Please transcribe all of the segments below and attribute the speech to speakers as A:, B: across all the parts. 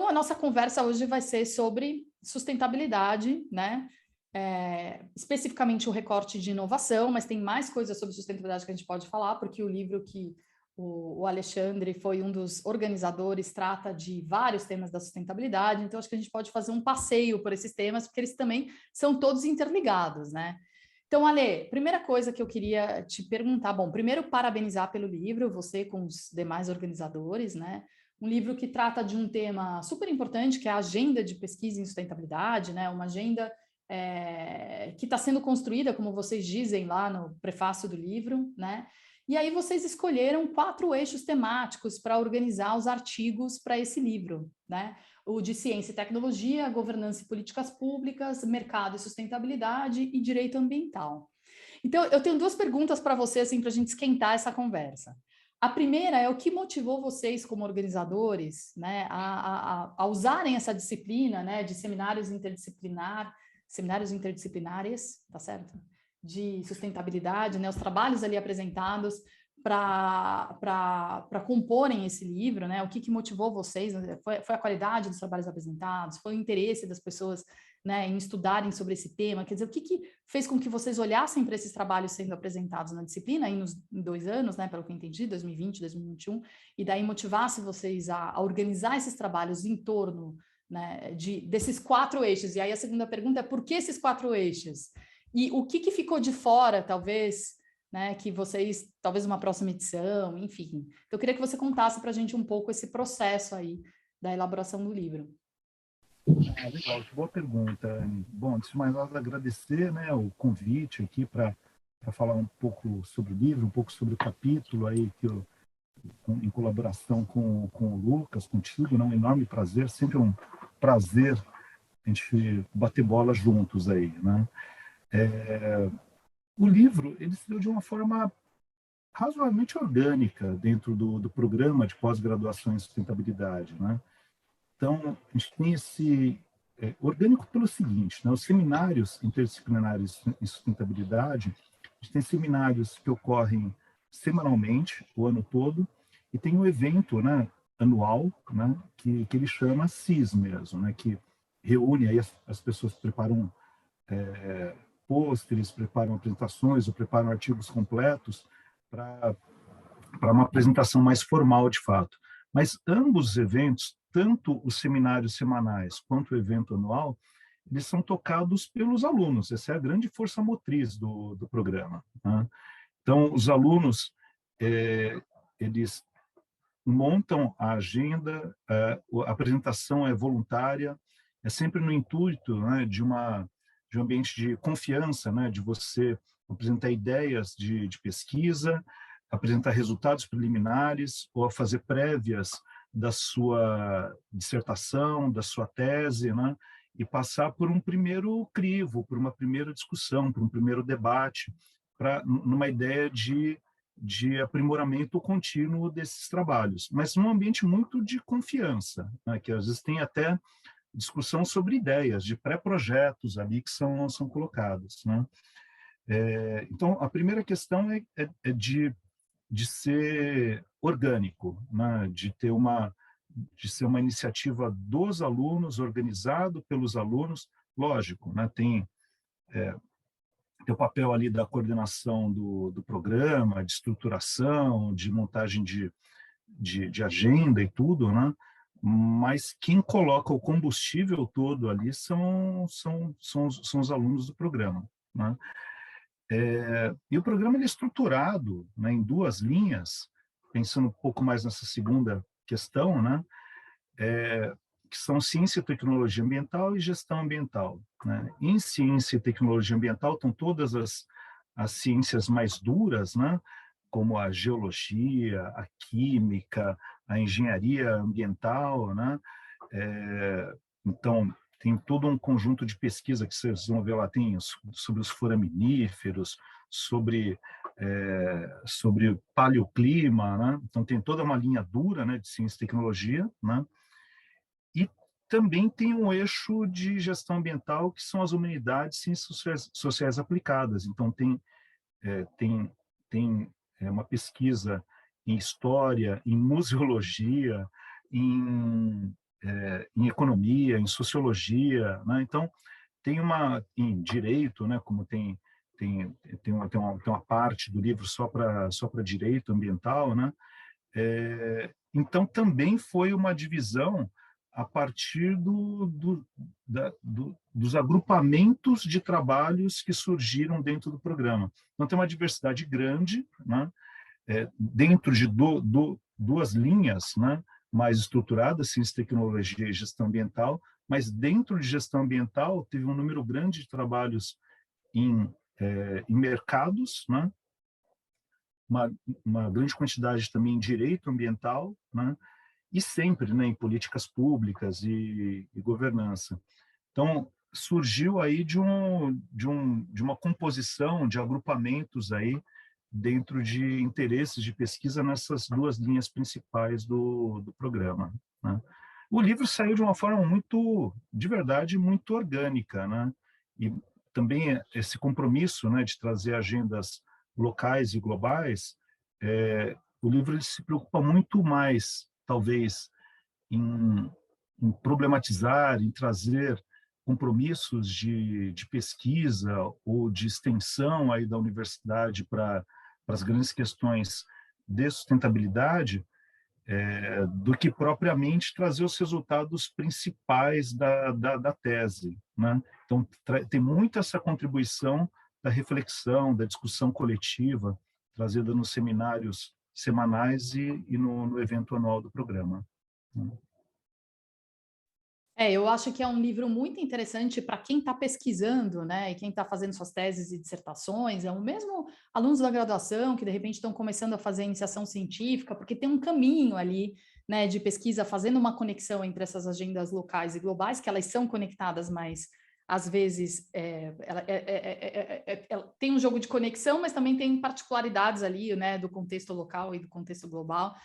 A: Então, a nossa conversa hoje vai ser sobre sustentabilidade, né? Especificamente o recorte de inovação, mas tem mais coisas sobre sustentabilidade que a gente pode falar, porque o livro que o Alexandre foi um dos organizadores trata de vários temas da sustentabilidade, então acho que a gente pode fazer um passeio por esses temas, porque eles também são todos interligados, né? Então, Ale, primeira coisa que eu queria te perguntar, bom, primeiro parabenizar pelo livro, você com os demais organizadores, né? Um livro que trata de um tema super importante, que é a agenda de pesquisa em sustentabilidade, né? Uma agenda que está sendo construída, como vocês dizem lá no prefácio do livro, né? E aí vocês escolheram 4 eixos temáticos para organizar os artigos para esse livro, né? O de ciência e tecnologia, governança e políticas públicas, mercado e sustentabilidade e direito ambiental. Então, eu tenho 2 perguntas para você, assim, para a gente esquentar essa conversa. A primeira é o que motivou vocês, como organizadores, né, a usarem essa disciplina, né, de seminários interdisciplinares, tá certo? De sustentabilidade, né, os trabalhos ali apresentados para comporem esse livro, né? O que motivou vocês? Foi a qualidade dos trabalhos apresentados? Foi o interesse das pessoas, né, em estudarem sobre esse tema? Quer dizer, o que fez com que vocês olhassem para esses trabalhos sendo apresentados na disciplina em 2 anos, né, pelo que eu entendi, 2020, 2021, e daí motivasse vocês a organizar esses trabalhos em torno, né, desses 4 eixos? E aí a segunda pergunta é por que esses 4 eixos? E o que ficou de fora, talvez, né, que vocês, talvez uma próxima edição, enfim. Então, eu queria que você contasse para a gente um pouco esse processo aí da elaboração do livro.
B: Legal, que boa pergunta. Bom, antes de mais nada, agradecer, né, o convite aqui para falar um pouco sobre o livro, um pouco sobre o capítulo aí que eu, em colaboração com o Lucas, contigo, né, um enorme prazer, sempre um prazer a gente bater bola juntos aí, né? O livro, ele se deu de uma forma razoavelmente orgânica dentro do programa de pós-graduação em sustentabilidade, né? Então, a gente tem esse orgânico pelo seguinte, né? Os seminários interdisciplinares em sustentabilidade, a gente tem seminários que ocorrem semanalmente, o ano todo, e tem um evento, né, anual, né, que ele chama CIS mesmo, né, que reúne aí as pessoas que preparam pôsteres, preparam apresentações ou preparam artigos completos para uma apresentação mais formal de fato. Mas ambos os eventos, tanto os seminários semanais quanto o evento anual, eles são tocados pelos alunos. Essa é a grande força motriz do programa, né? Então, os alunos, eles montam a agenda, a apresentação é voluntária, é sempre no intuito, né, de um ambiente de confiança, né, de você apresentar ideias de pesquisa, apresentar resultados preliminares ou fazer prévias da sua dissertação, da sua tese, né, e passar por um primeiro crivo, por uma primeira discussão, por um primeiro debate, numa ideia de aprimoramento contínuo desses trabalhos, mas num ambiente muito de confiança, né, que às vezes tem até discussão sobre ideias de pré-projetos ali que são colocados, né? Então, a primeira questão é de ser orgânico, né? De ser uma iniciativa dos alunos, organizado pelos alunos, lógico, né? Tem o papel ali da coordenação do programa, de estruturação, de montagem de agenda e tudo, né? Mas quem coloca o combustível todo ali são os alunos do programa, né? E o programa ele é estruturado, né, em 2 linhas, pensando um pouco mais nessa segunda questão, né? Que são ciência e tecnologia ambiental e gestão ambiental, né? Em ciência e tecnologia ambiental estão todas as ciências mais duras, né? Como a geologia, a química, a engenharia ambiental, né? Então, tem todo um conjunto de pesquisa que vocês vão ver lá, tem sobre os foraminíferos, sobre paleoclima, né? Então, tem toda uma linha dura, né, de ciência e tecnologia, né? E também tem um eixo de gestão ambiental, que são as humanidades e ciências sociais aplicadas. Então, tem uma pesquisa em história, em museologia, em em economia, em sociologia, né? Então, tem em direito, né, como tem uma parte do livro só para direito ambiental, né? Então, também foi uma divisão a partir dos agrupamentos de trabalhos que surgiram dentro do programa. Então, tem uma diversidade grande, né? Dentro de duas linhas, né, mais estruturadas, ciência, tecnologia e gestão ambiental, mas dentro de gestão ambiental teve um número grande de trabalhos em mercados, né, uma grande quantidade também em direito ambiental, né, e sempre, né, em políticas públicas e governança. Então, surgiu aí de uma composição de agrupamentos aí dentro de interesses de pesquisa nessas duas linhas principais do programa, né? O livro saiu de uma forma muito, de verdade, muito orgânica, né? E também esse compromisso, né, de trazer agendas locais e globais, o livro ele se preocupa muito mais, talvez, em problematizar, em trazer compromissos de pesquisa ou de extensão aí da universidade para as grandes questões de sustentabilidade, do que propriamente trazer os resultados principais da tese, né? Então, tem muito essa contribuição da reflexão, da discussão coletiva, trazida nos seminários semanais e no evento anual do programa.
A: Eu acho que é um livro muito interessante para quem está pesquisando, né? E quem está fazendo suas teses e dissertações, é o mesmo alunos da graduação que de repente estão começando a fazer iniciação científica, porque tem um caminho ali, né, de pesquisa, fazendo uma conexão entre essas agendas locais e globais, que elas são conectadas, mas às vezes ela tem um jogo de conexão, mas também tem particularidades ali, né, do contexto local e do contexto global.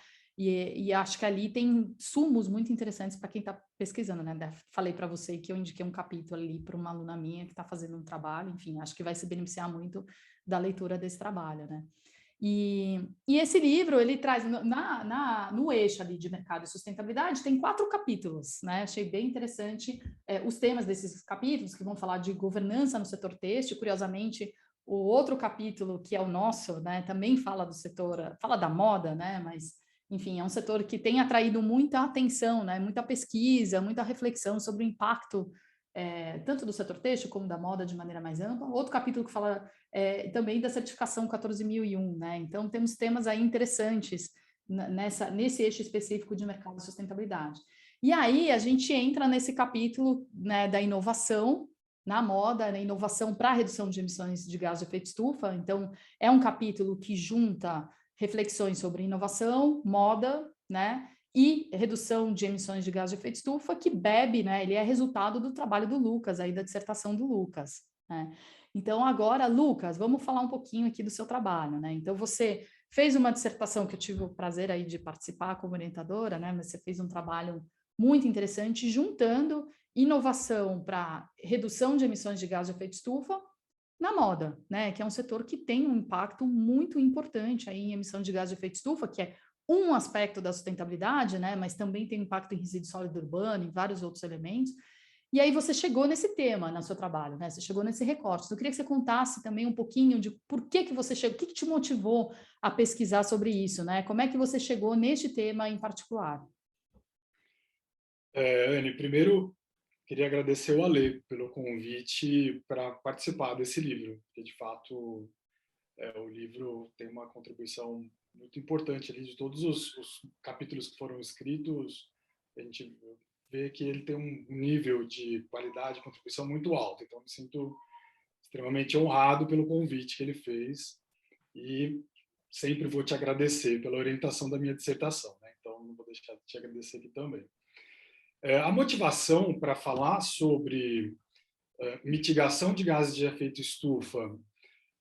A: E acho que ali tem sumos muito interessantes para quem está pesquisando, né? Falei para você que eu indiquei um capítulo ali para uma aluna minha que está fazendo um trabalho, enfim, acho que vai se beneficiar muito da leitura desse trabalho, né? E esse livro, ele traz, no eixo ali de mercado e sustentabilidade, tem 4 capítulos, né? Achei bem interessante os temas desses capítulos, que vão falar de governança no setor têxtil. Curiosamente, o outro capítulo, que é o nosso, né, também fala do setor, fala da moda, né? Mas enfim, é um setor que tem atraído muita atenção, né? Muita pesquisa, muita reflexão sobre o impacto tanto do setor têxtil como da moda de maneira mais ampla. Outro capítulo que fala também da certificação 14001, né? Então, temos temas aí interessantes nesse eixo específico de mercado e sustentabilidade. E aí, a gente entra nesse capítulo, né, da inovação na moda, né, inovação para a redução de emissões de gás de efeito estufa. Então, é um capítulo que junta reflexões sobre inovação, moda, né, e redução de emissões de gás de efeito estufa, que bebe, né, ele é resultado do trabalho do Lucas, aí da dissertação do Lucas, né. Então, agora, Lucas, vamos falar um pouquinho aqui do seu trabalho, né. Então, você fez uma dissertação que eu tive o prazer aí de participar como orientadora, né, mas você fez um trabalho muito interessante, juntando inovação para redução de emissões de gás de efeito estufa na moda, né, que é um setor que tem um impacto muito importante aí em emissão de gás de efeito estufa, que é um aspecto da sustentabilidade, né, mas também tem impacto em resíduo sólido urbano, em vários outros elementos. E aí você chegou nesse tema no seu trabalho, né? Você chegou nesse recorte. Então, eu queria que você contasse também um pouquinho de por que você chegou, o que te motivou a pesquisar sobre isso, né? Como é que você chegou neste tema em particular?
C: Anne, primeiro queria agradecer o Ale pelo convite para participar desse livro, porque de fato o livro tem uma contribuição muito importante ali de todos os capítulos que foram escritos. A gente vê que ele tem um nível de qualidade e contribuição muito alto. Então, me sinto extremamente honrado pelo convite que ele fez e sempre vou te agradecer pela orientação da minha dissertação, né? Então, não vou deixar de te agradecer aqui também. A motivação para falar sobre mitigação de gases de efeito estufa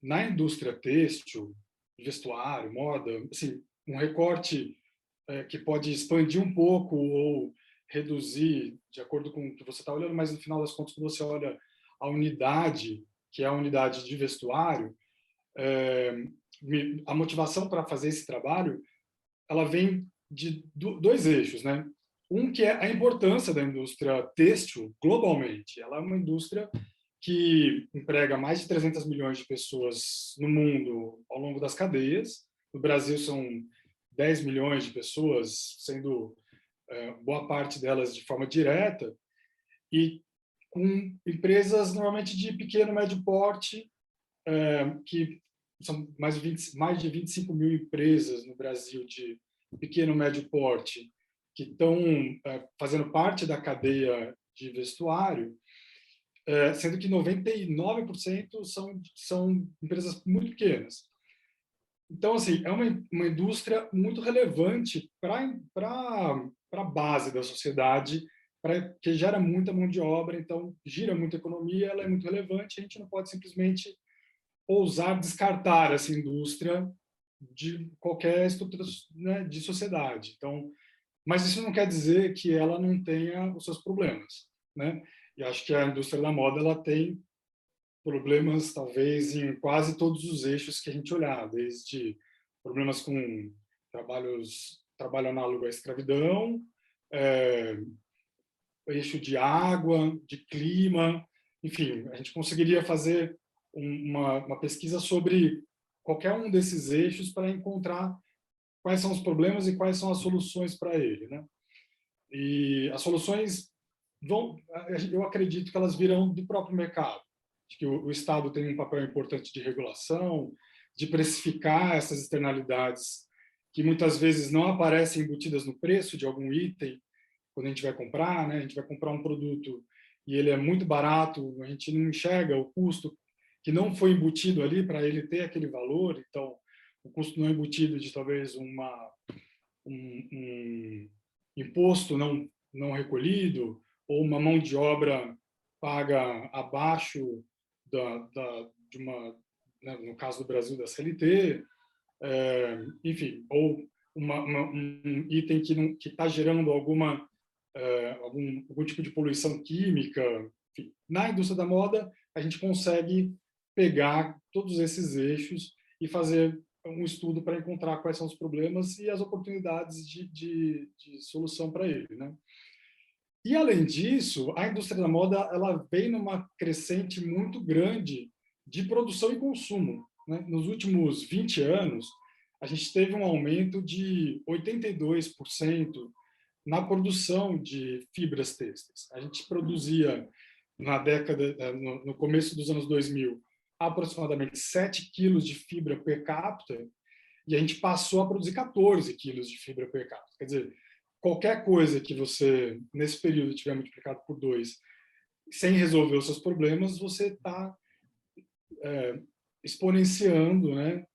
C: na indústria têxtil, vestuário, moda, assim, um recorte que pode expandir um pouco ou reduzir, de acordo com o que você está olhando, mas no final das contas, quando você olha a unidade, que é a unidade de vestuário, a motivação para fazer esse trabalho, ela vem de 2 eixos, né? Que é a importância da indústria têxtil globalmente. Ela é uma indústria que emprega mais de 300 milhões de pessoas no mundo ao longo das cadeias. No Brasil são 10 milhões de pessoas, sendo boa parte delas de forma direta, e com empresas normalmente de pequeno e médio porte, que são mais de 25 mil empresas no Brasil de pequeno e médio porte, que estão fazendo parte da cadeia de vestuário, sendo que 99% são empresas muito pequenas. Então, assim, é uma indústria muito relevante para a base da sociedade, que gera muita mão de obra, então gira muita economia, ela é muito relevante, a gente não pode simplesmente ousar descartar essa indústria de qualquer estrutura, né, de sociedade. Então, mas isso não quer dizer que ela não tenha os seus problemas, né? E acho que a indústria da moda ela tem problemas, talvez, em quase todos os eixos que a gente olhar, desde problemas com trabalho análogo à escravidão, eixo de água, de clima, enfim, a gente conseguiria fazer uma pesquisa sobre qualquer um desses eixos para encontrar quais são os problemas e quais são as soluções para ele, né? E as soluções eu acredito que elas virão do próprio mercado. Acho que o Estado tem um papel importante de regulação, de precificar essas externalidades que muitas vezes não aparecem embutidas no preço de algum item quando a gente vai comprar, né? A gente vai comprar um produto e ele é muito barato, a gente não enxerga o custo que não foi embutido ali para ele ter aquele valor. Então, o custo não embutido de talvez um imposto não recolhido, ou uma mão de obra paga abaixo de uma, né, no caso do Brasil, da CLT, enfim, ou um item que está gerando algum tipo de poluição química. Enfim, na indústria da moda, a gente consegue pegar todos esses eixos e fazer um estudo para encontrar quais são os problemas e as oportunidades de solução para ele, né? E, além disso, a indústria da moda ela vem numa crescente muito grande de produção e consumo, né? Nos últimos 20 anos, a gente teve um aumento de 82% na produção de fibras têxteis. A gente produzia, no começo dos anos 2000, aproximadamente 7 quilos de fibra per capita, e a gente passou a produzir 14 quilos de fibra per capita. Quer dizer, qualquer coisa que você, nesse período, tiver multiplicado por 2, sem resolver os seus problemas, você está exponenciando, né,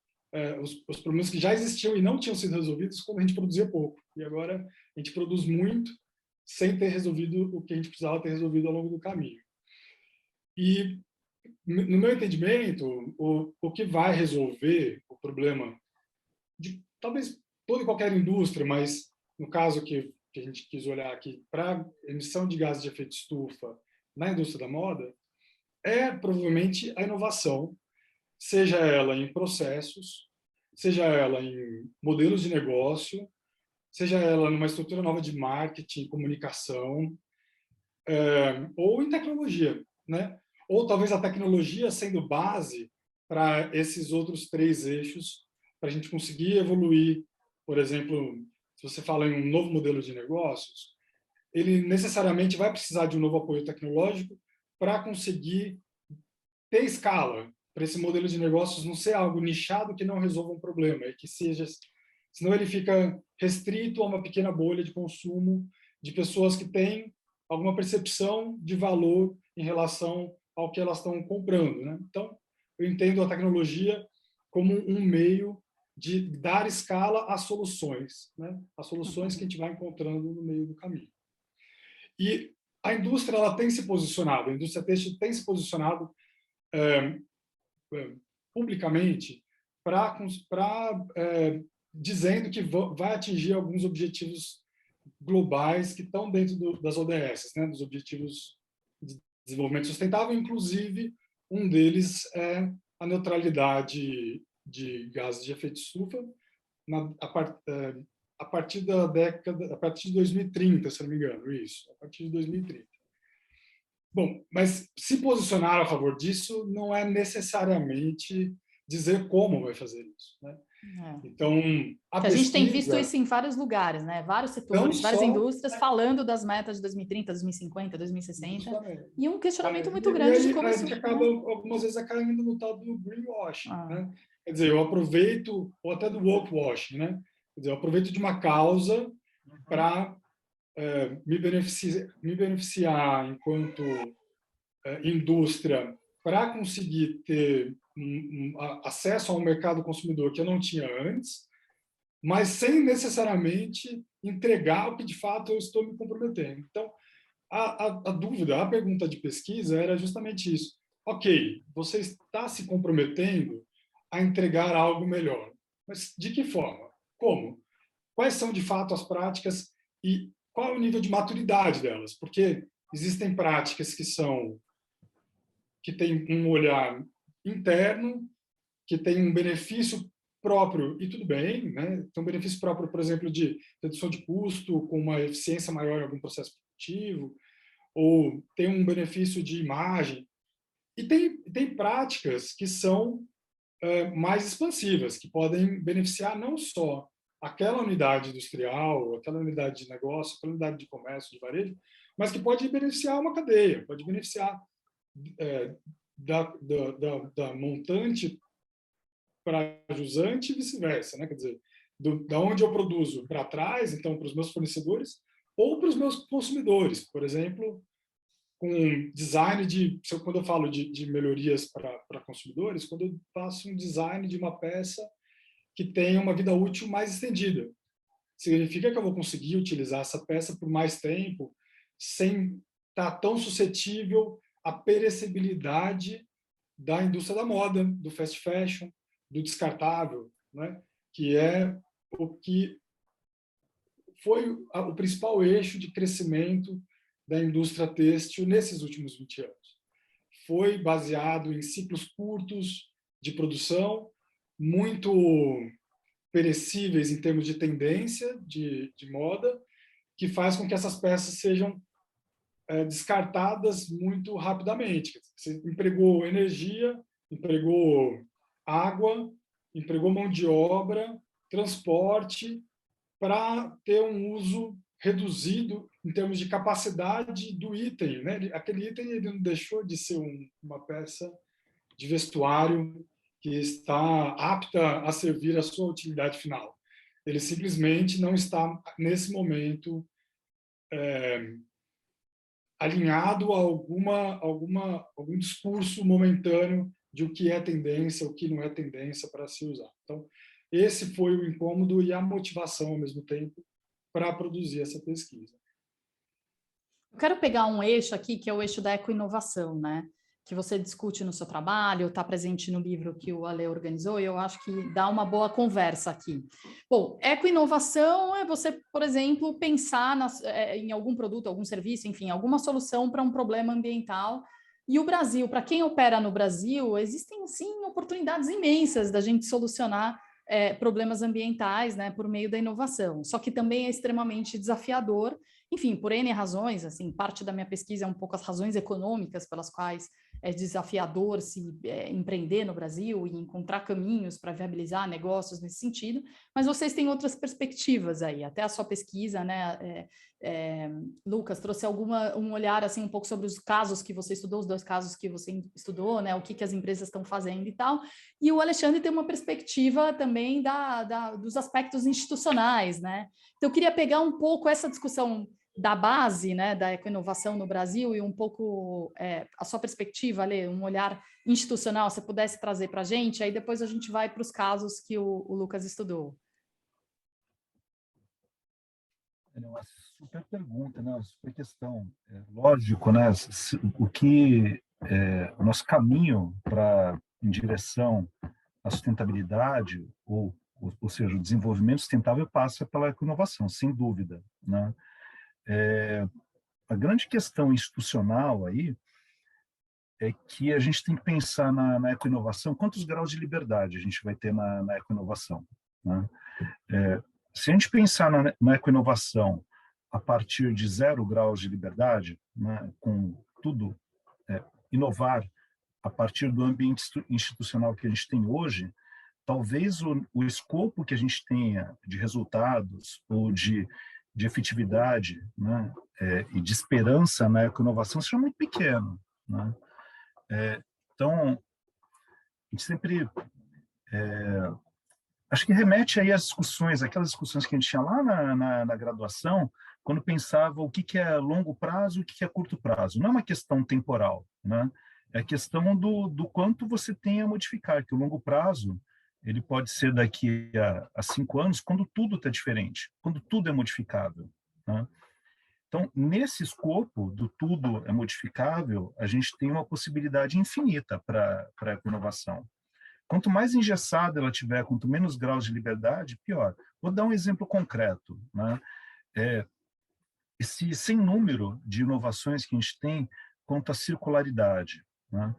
C: os problemas que já existiam e não tinham sido resolvidos quando a gente produzia pouco. E agora a gente produz muito sem ter resolvido o que a gente precisava ter resolvido ao longo do caminho. E, no meu entendimento, o que vai resolver o problema de talvez toda e qualquer indústria, mas no caso que a gente quis olhar aqui para emissão de gases de efeito estufa na indústria da moda, é provavelmente a inovação, seja ela em processos, seja ela em modelos de negócio, seja ela numa estrutura nova de marketing, comunicação, ou em tecnologia, né? Ou talvez a tecnologia sendo base para esses outros 3 eixos, para a gente conseguir evoluir. Por exemplo, se você fala em um novo modelo de negócios, ele necessariamente vai precisar de um novo apoio tecnológico para conseguir ter escala, para esse modelo de negócios não ser algo nichado que não resolva um problema, e que seja, senão ele fica restrito a uma pequena bolha de consumo de pessoas que têm alguma percepção de valor em relação ao que elas estão comprando, né? Então, eu entendo a tecnologia como um meio de dar escala às soluções, né? As soluções que a gente vai encontrando no meio do caminho. E a indústria ela tem se posicionado, a indústria têxtil tem se posicionado publicamente dizendo que vai atingir alguns objetivos globais que estão dentro das ODS, né, dos Objetivos de Desenvolvimento Sustentável, inclusive um deles é a neutralidade de gases de efeito estufa a partir a partir de 2030, se não me engano, isso, a partir de 2030. Bom, mas se posicionar a favor disso não é necessariamente dizer como vai fazer isso, né? Então,
A: a gente tem visto isso em vários lugares, né? Vários setores, várias indústrias falando das metas de 2030, 2050, 2060, justamente. E um questionamento muito grande de como isso...
C: A gente acaba, algumas vezes, caindo no tal do greenwashing, né? Quer dizer, eu aproveito, ou até do wokewashing, né? Quer dizer, eu aproveito de uma causa para me beneficiar enquanto indústria para conseguir ter acesso a um mercado consumidor que eu não tinha antes, mas sem necessariamente entregar o que de fato eu estou me comprometendo. Então, a dúvida, a pergunta de pesquisa era justamente isso. Ok, você está se comprometendo a entregar algo melhor, mas de que forma? Como? Quais são de fato as práticas e qual é o nível de maturidade delas? Porque existem práticas que têm um olhar interno, que tem um benefício próprio, e tudo bem, né? Tem um benefício próprio, por exemplo, de redução de custo, com uma eficiência maior em algum processo produtivo, ou tem um benefício de imagem. E tem práticas que são mais expansivas, que podem beneficiar não só aquela unidade industrial, aquela unidade de negócio, aquela unidade de comércio, de varejo, mas que pode beneficiar uma cadeia, pode beneficiar da montante para jusante e vice-versa, né? Quer dizer, da onde eu produzo para trás, então, para os meus fornecedores, ou para os meus consumidores, por exemplo, com design quando eu falo de melhorias para consumidores, quando eu faço um design de uma peça que tenha uma vida útil mais estendida. Significa que eu vou conseguir utilizar essa peça por mais tempo, sem estar tão suscetível à perecibilidade da indústria da moda, do fast fashion, do descartável, né? Que é o que foi o principal eixo de crescimento da indústria têxtil nesses últimos 20 anos. Foi baseado em ciclos curtos de produção, muito perecíveis em termos de tendência de moda, que faz com que essas peças sejam descartadas muito rapidamente. Você empregou energia, empregou água, empregou mão de obra, transporte, para ter um uso reduzido em termos de capacidade do item, né? Aquele item ele não deixou de ser uma peça de vestuário que está apta a servir a sua utilidade final. Ele simplesmente não está, nesse momento, alinhado a algum discurso momentâneo de o que é tendência, o que não é tendência para se usar. Então, esse foi o incômodo e a motivação, ao mesmo tempo, para produzir essa pesquisa.
A: Eu quero pegar um eixo aqui, que é o eixo da ecoinovação, né? Que você discute no seu trabalho, está presente no livro que o Ale organizou, e eu acho que dá uma boa conversa aqui. Bom, ecoinovação é você, por exemplo, pensar em algum produto, algum serviço, enfim, alguma solução para um problema ambiental. E o Brasil, para quem opera no Brasil, existem, sim, oportunidades imensas da gente solucionar problemas ambientais, né, por meio da inovação. Só que também é extremamente desafiador, enfim, por N razões, assim, parte da minha pesquisa é um pouco as razões econômicas pelas quais é desafiador se empreender no Brasil e encontrar caminhos para viabilizar negócios nesse sentido, mas vocês têm outras perspectivas aí, até a sua pesquisa, né, Lucas, trouxe um olhar, assim, um pouco sobre os casos que você estudou, os 2 casos que você estudou, né, o que as empresas estão fazendo e tal, e o Alexandre tem uma perspectiva também dos aspectos institucionais, né, então eu queria pegar um pouco essa discussão da base, né, da ecoinovação no Brasil e um pouco a sua perspectiva, Ale, um olhar institucional, se pudesse trazer para a gente, aí depois a gente vai para os casos que o Lucas estudou.
B: É uma super pergunta, né? Uma super questão. Lógico, né? O nosso caminho em direção à sustentabilidade, ou seja, o desenvolvimento sustentável passa pela inovação, sem dúvida, né? A grande questão institucional aí é que a gente tem que pensar na ecoinovação, quantos graus de liberdade a gente vai ter na ecoinovação, né? se a gente pensar na ecoinovação a partir de 0 graus de liberdade, né, com tudo, inovar a partir do ambiente institucional que a gente tem hoje, talvez o escopo que a gente tenha de resultados ou de efetividade, né, e de esperança na ecoinovação seja muito pequeno, né? Então, a gente sempre acho que remete aí às discussões, aquelas discussões que a gente tinha lá na graduação, quando pensava o que é longo prazo e o que é curto prazo. Não é uma questão temporal, né? É a questão do quanto você tem a modificar, que o longo prazo ele pode ser daqui a 5 anos, quando tudo está diferente, quando tudo é modificável, né? Então, nesse escopo do tudo é modificável, a gente tem uma possibilidade infinita para a inovação. Quanto mais engessada ela tiver, quanto menos graus de liberdade, pior. Vou dar um exemplo concreto, né? Esse sem número de inovações que a gente tem quanto à circularidade, né?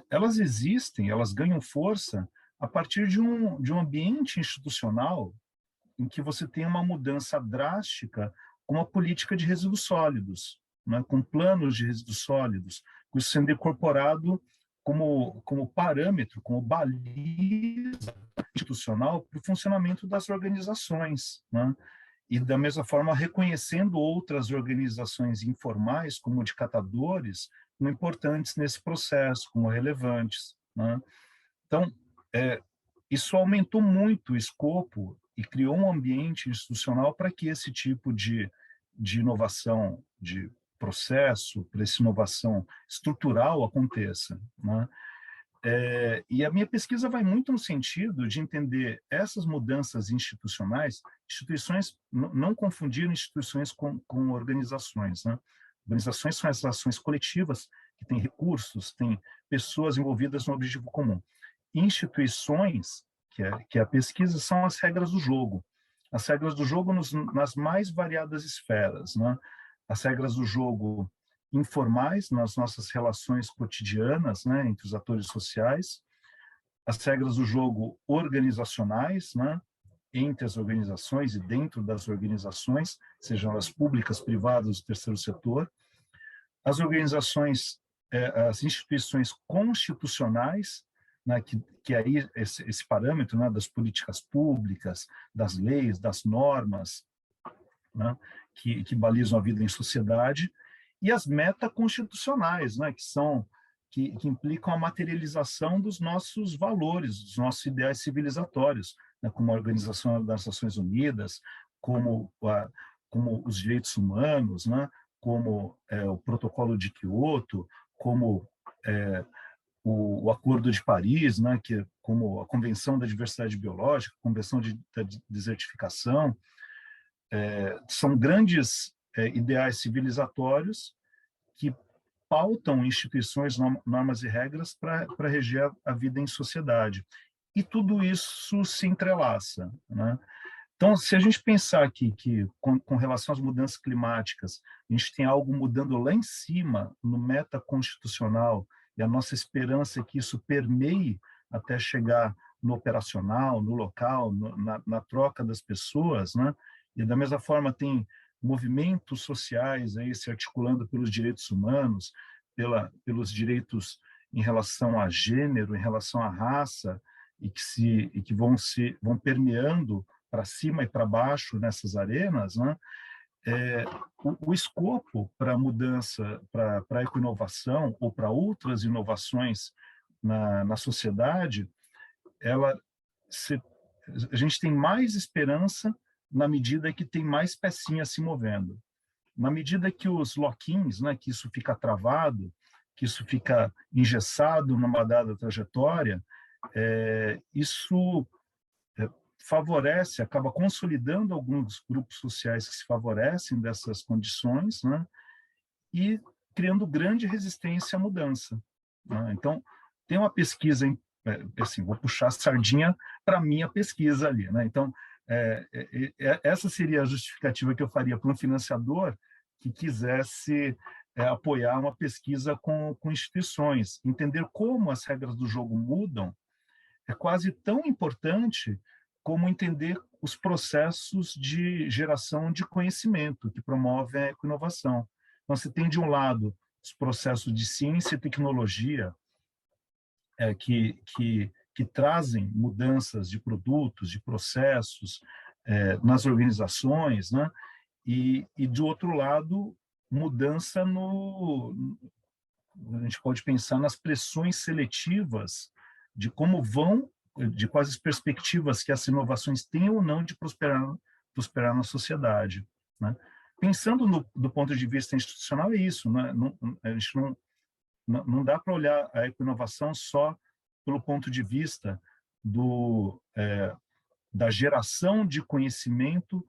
B: Elas existem, elas ganham força a partir de um ambiente institucional em que você tem uma mudança drástica com a política de resíduos sólidos, né? Com planos de resíduos sólidos, com isso sendo incorporado como parâmetro, como baliza institucional para o funcionamento das organizações, né? E, da mesma forma, reconhecendo outras organizações informais, como de catadores, como importantes nesse processo, como relevantes, né? Então, isso aumentou muito o escopo e criou um ambiente institucional para que esse tipo de inovação, de processo, para essa inovação estrutural aconteça, né? E a minha pesquisa vai muito no sentido de entender essas mudanças institucionais, instituições, não confundir instituições com organizações, né? Organizações são essas ações coletivas que têm recursos, têm pessoas envolvidas no objetivo comum. Instituições, que é a pesquisa, são as regras do jogo. As regras do jogo nas mais variadas esferas, né? As regras do jogo informais nas nossas relações cotidianas, né, entre os atores sociais, as regras do jogo organizacionais, né, entre as organizações e dentro das organizações, sejam elas públicas, privadas, do terceiro setor, as organizações, as instituições constitucionais, né, que aí esse parâmetro, né, das políticas públicas, das leis, das normas, né, que balizam a vida em sociedade, e as metaconstitucionais, né, que implicam a materialização dos nossos valores, dos nossos ideais civilizatórios, né, como a Organização das Nações Unidas, como os direitos humanos, né, como o Protocolo de Quioto, como o Acordo de Paris, né, como a Convenção da Diversidade Biológica, a Convenção da Desertificação, são grandes ideais civilizatórios que pautam instituições, normas e regras para reger a vida em sociedade. E tudo isso se entrelaça, né? Então, se a gente pensar que com relação às mudanças climáticas, a gente tem algo mudando lá em cima, no metaconstitucional, e a nossa esperança é que isso permeie até chegar no operacional, no local, na troca das pessoas, né? E da mesma forma tem movimentos sociais aí se articulando pelos direitos humanos, pelos direitos em relação a gênero, em relação à raça, e que vão permeando para cima e para baixo nessas arenas, né? O escopo para a mudança, para a ecoinovação ou para outras inovações na sociedade, a gente tem mais esperança na medida que tem mais pecinhas se movendo. Na medida que os lock-ins, né, que isso fica travado, que isso fica engessado numa dada trajetória, isso favorece, acaba consolidando alguns grupos sociais que se favorecem dessas condições, né, e criando grande resistência à mudança, né? Então, tem uma pesquisa, assim, vou puxar a sardinha para a minha pesquisa ali, né? Então, essa seria a justificativa que eu faria para um financiador que quisesse apoiar uma pesquisa com instituições. Entender como as regras do jogo mudam é quase tão importante como entender os processos de geração de conhecimento que promovem a ecoinovação. Então, você tem, de um lado, os processos de ciência e tecnologia que trazem mudanças de produtos, de processos nas organizações, né? E, de outro lado, mudança a gente pode pensar nas pressões seletivas de como de quais as perspectivas que essas inovações têm ou não de prosperar na sociedade, né? Pensando do ponto de vista institucional, é isso, né? A gente não dá para olhar a ecoinovação só pelo ponto de vista da geração de conhecimento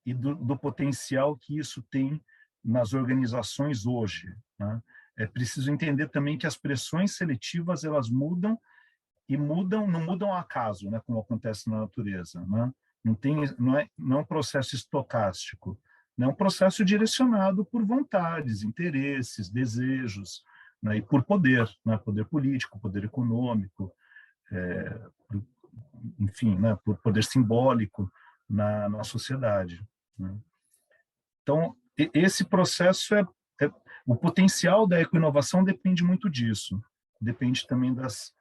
B: e do potencial que isso tem nas organizações hoje, né? É preciso entender também que as pressões seletivas elas mudam e não mudam ao acaso, né, como acontece na natureza, né? Não é um processo estocástico, é um processo direcionado por vontades, interesses, desejos, né, e por poder, né, poder político, poder econômico, enfim, né, por poder simbólico na sociedade, né? Então, esse processo o potencial da ecoinovação depende muito disso, depende também das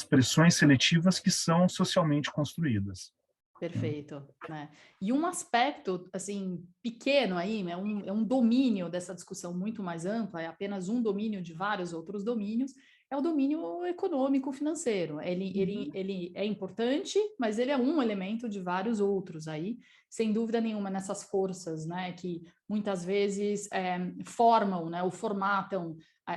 B: pressões seletivas que são socialmente construídas.
A: Perfeito, né? E um aspecto, assim, pequeno aí, é um domínio dessa discussão muito mais ampla, é apenas um domínio de vários outros domínios, é o domínio econômico-financeiro. Ele é importante, mas ele é um elemento de vários outros aí, sem dúvida nenhuma, nessas forças, né, que muitas vezes formam, né, ou formatam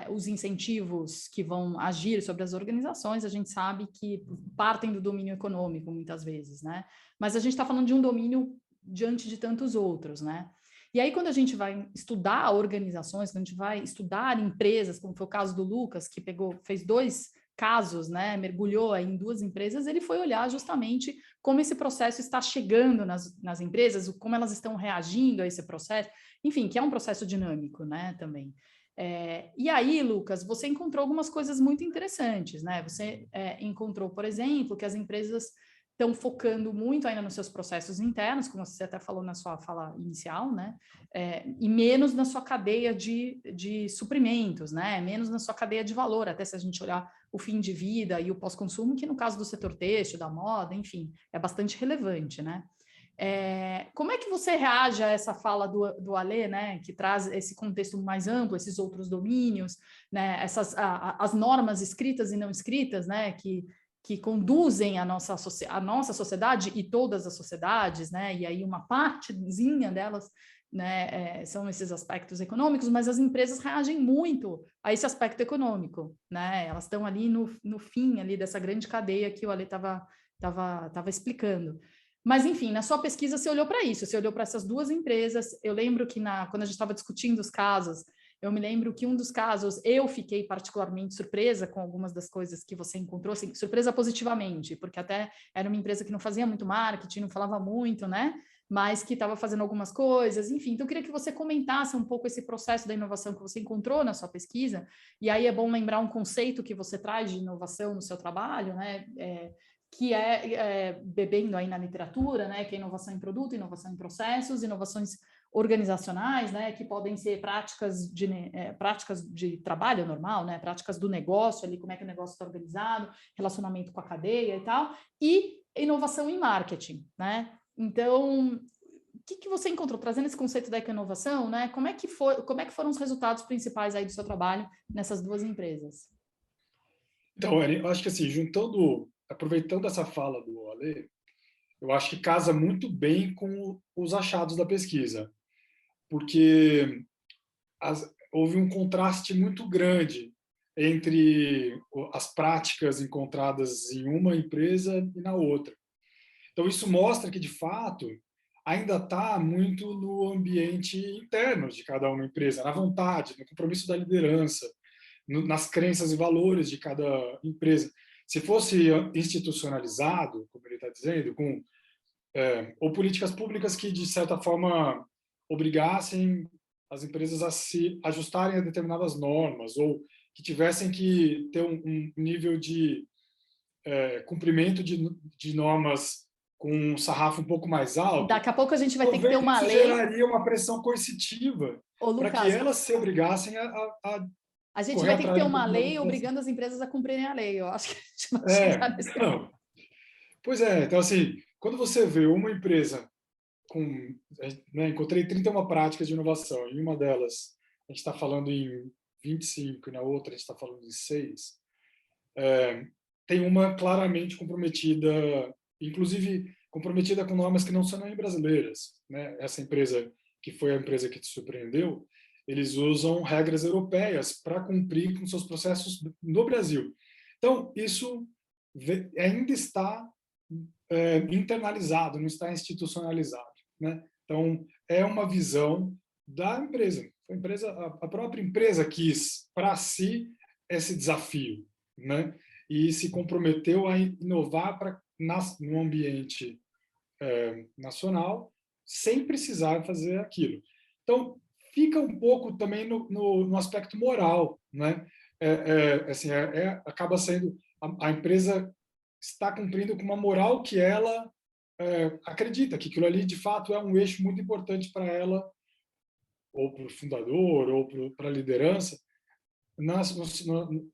A: os incentivos que vão agir sobre as organizações. A gente sabe que partem do domínio econômico, muitas vezes, né? Mas a gente está falando de um domínio diante de tantos outros, né? E aí, quando a gente vai estudar organizações, quando a gente vai estudar empresas, como foi o caso do Lucas, que fez 2 casos, né, mergulhou aí em 2 empresas, ele foi olhar justamente como esse processo está chegando nas empresas, como elas estão reagindo a esse processo, enfim, que é um processo dinâmico, né, também. E aí, Lucas, você encontrou algumas coisas muito interessantes, né? Você encontrou, por exemplo, que as empresas estão focando muito ainda nos seus processos internos, como você até falou na sua fala inicial, né? E menos na sua cadeia de suprimentos, né? Menos na sua cadeia de valor, até se a gente olhar o fim de vida e o pós-consumo, que no caso do setor têxtil, da moda, enfim, é bastante relevante, né? Como é que você reage a essa fala do Alê, né, que traz esse contexto mais amplo, esses outros domínios, né, as normas escritas e não escritas, né, que conduzem a nossa sociedade e todas as sociedades, né, e aí uma partezinha delas, né, são esses aspectos econômicos, mas as empresas reagem muito a esse aspecto econômico, né, elas estão ali no fim ali dessa grande cadeia que o Alê estava explicando. Mas, enfim, na sua pesquisa você olhou para isso, você olhou para essas 2 empresas. Eu lembro que quando a gente estava discutindo os casos, eu me lembro que um dos casos eu fiquei particularmente surpresa com algumas das coisas que você encontrou, assim, surpresa positivamente, porque até era uma empresa que não fazia muito marketing, não falava muito, né? Mas que estava fazendo algumas coisas, enfim. Então, eu queria que você comentasse um pouco esse processo da inovação que você encontrou na sua pesquisa. E aí é bom lembrar um conceito que você traz de inovação no seu trabalho, né? Que bebendo aí na literatura, né, que é inovação em produto, inovação em processos, inovações organizacionais, né, que podem ser práticas de trabalho normal, né, práticas do negócio, ali como é que o negócio está organizado, relacionamento com a cadeia e tal, e inovação em marketing, né? Então, o que você encontrou trazendo esse conceito da inovação, né? Como é que foram os resultados principais aí do seu trabalho nessas 2 empresas?
C: Então, Ellen, eu acho que assim, aproveitando essa fala do Ale, eu acho que casa muito bem com os achados da pesquisa, porque houve um contraste muito grande entre as práticas encontradas em uma empresa e na outra. Então, isso mostra que, de fato, ainda está muito no ambiente interno de cada uma empresa, na vontade, no compromisso da liderança, nas crenças e valores de cada empresa. Se fosse institucionalizado, como ele está dizendo, ou políticas públicas que, de certa forma, obrigassem as empresas a se ajustarem a determinadas normas, ou que tivessem que ter um nível de cumprimento de normas com um sarrafo um pouco mais alto,
A: daqui a pouco a gente vai ter que ter
C: talvez
A: uma
C: isso
A: lei.
C: geraria uma pressão coercitiva
A: Ô,
C: para que
A: Lucas,
C: elas se obrigassem
A: a gente
C: correr
A: vai ter que
C: atrás
A: ter
C: de
A: uma lei
C: legislação.
A: obrigando as empresas a cumprirem a lei. Eu acho que a gente vai chegar nesse ponto.
C: Não. Pois é, então assim, quando você vê uma empresa com, né, encontrei 31 práticas de inovação, e uma delas a gente está falando em 25 e na outra a gente está falando em 6, tem uma claramente comprometida, inclusive comprometida com normas que não são nem brasileiras, né? Essa empresa, que foi a empresa que te surpreendeu, eles usam regras europeias para cumprir com seus processos no Brasil. Então, isso ainda está internalizado, não está institucionalizado, né? Então, é uma visão da empresa. A própria empresa quis para si esse desafio, né? E se comprometeu a inovar no ambiente nacional, sem precisar fazer aquilo. Então, fica um pouco também no aspecto moral, né? Acaba sendo a empresa está cumprindo com uma moral que ela acredita que aquilo ali de fato é um eixo muito importante para ela, ou para o fundador, ou para a liderança,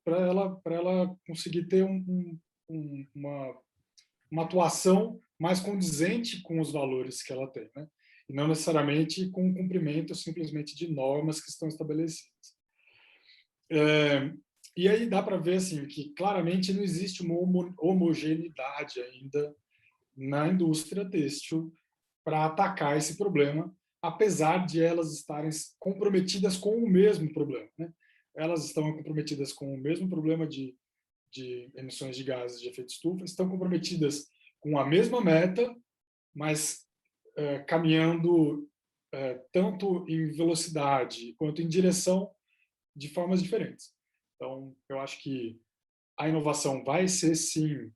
C: para ela conseguir ter uma atuação mais condizente com os valores que ela tem, né? E não necessariamente com o cumprimento simplesmente de normas que estão estabelecidas. E aí dá para ver assim, que claramente não existe uma homogeneidade ainda na indústria têxtil para atacar esse problema, apesar de elas estarem comprometidas com o mesmo problema, né? Elas estão comprometidas com o mesmo problema de emissões de gases de efeito estufa, estão comprometidas com a mesma meta, mas caminhando tanto em velocidade quanto em direção de formas diferentes. Então, eu acho que a inovação vai ser, sim,